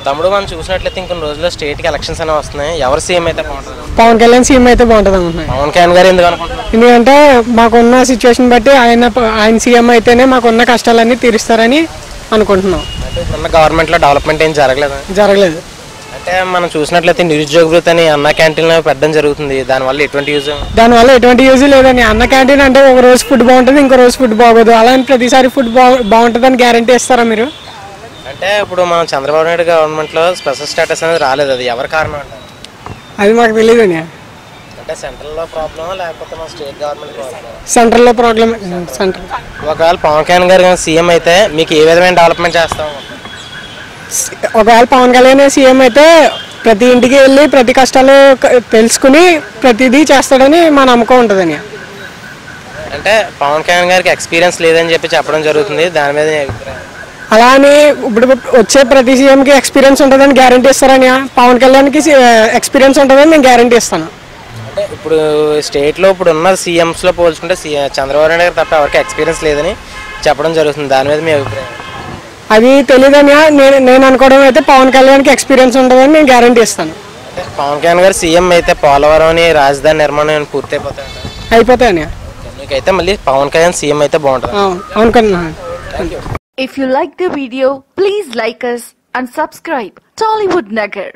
తమ్ముడు మనం చూసినట్లయితే ఇంకొన్ని రోజుల్లో స్టేట్ కి ఎలక్షన్స్ అనేవి వస్తున్నాయి. ఎవరు సీఎం అయితే బాగుంటుంది? పవన్ కళ్యాణ్ సీఎం అయితే బాగుంటుంది అనుకుంటున్నాను. పవన్ కళ్యాణ్ గారు ఎందుకు అనుకుంటున్నారు? ఎందుకంటే మాకున్న సిచ్యువేషన్ బట్టి ఆయన సీఎం అయితేనే మాకున్న కష్టాలన్నీ తీరుస్తారని అనుకుంటున్నాం. అంటే ఇప్పుడున్న గవర్నమెంట్ లో డెవలప్మెంట్ ఏం జరగలేదు. అంటే మనం చూసినట్లయితే నిరుద్యోగ భృతి అని అన్న క్యాంటీన్ పెట్టడం జరుగుతుంది. దానివల్ల ఎటువంటి యూజ్ లేదని. అన్న క్యాంటీన్ అంటే ఒక రోజు ఫుడ్ బాగుంటుంది, ఇంకో రోజు ఫుడ్ బాగోదు. అలా ప్రతిసారి ఫుడ్ బాగుంటుందని గ్యారంటీ ఇస్తారా మీరు? అంటే ఇప్పుడు మనం చంద్రబాబు నాయుడు గవర్నమెంట్ లో స్పెషల్ స్టేటస్ అనేది రాలేదు. అది ఎవరి కారణం అంటారు? అది మాకు తెలియదు. అంటే సెంట్రల్ లో ప్రాబ్లమా లేకపోతే మన స్టేట్ గవర్నమెంట్ ప్రాబ్లమా? సెంట్రల్ లో ప్రాబ్లమ్. ఒకవేళ పవన్ కళ్యాణ్ గారు సీఎం అయితే మీకు ఏ విధమైన డెవలప్మెంట్ చేస్తాం? ఒకవేళ పవన్ కళ్యాణ్ సీఎం అయితే ప్రతి ఇంటికి వెళ్ళి ప్రతి కష్టాలు తెలుసుకుని ప్రతిదీ చేస్తాడని మా నమ్మకం ఉంటుందని. అంటే పవన్ కళ్యాణ్ గారికి ఎక్స్పీరియన్స్ లేదని చెప్పడం జరుగుతుంది. దాని మీద అలా అని ఇప్పుడు వచ్చే ప్రతి సీఎంకి ఎక్స్పీరియన్స్ ఉంటుందని గ్యారంటీ ఇస్తారని. పవన్ కళ్యాణ్కి ఎక్స్పీరియన్స్ ఉంటుందని నేను గ్యారంటీ ఇస్తాను. అంటే ఇప్పుడు స్టేట్ లో ఇప్పుడు ఉన్న సీఎంస్ లో పోల్చుకుంటే చంద్రబాబు నాయుడు గారు తప్ప ఎవరికి ఎక్స్పీరియన్స్ లేదని చెప్పడం జరుగుతుంది. దాని మీద మీ అభిప్రాయం? అది తెలియదని నేను అనుకోవడం అయితే పవన్ కళ్యాణ్కి ఎక్స్పీరియన్స్ ఉంటుందని నేను గ్యారంటీ ఇస్తాను. పవన్ కళ్యాణ్ గారు సీఎం అయితే పోలవరం అని రాజధాని నిర్మాణం పూర్తి అయిపోతాయని. మీకైతే మళ్ళీ పవన్ కళ్యాణ్ సీఎం అయితే బాగుంటుంది అనుకుంటున్నాను. If you like the video, please like us and subscribe Tollywood Nagar.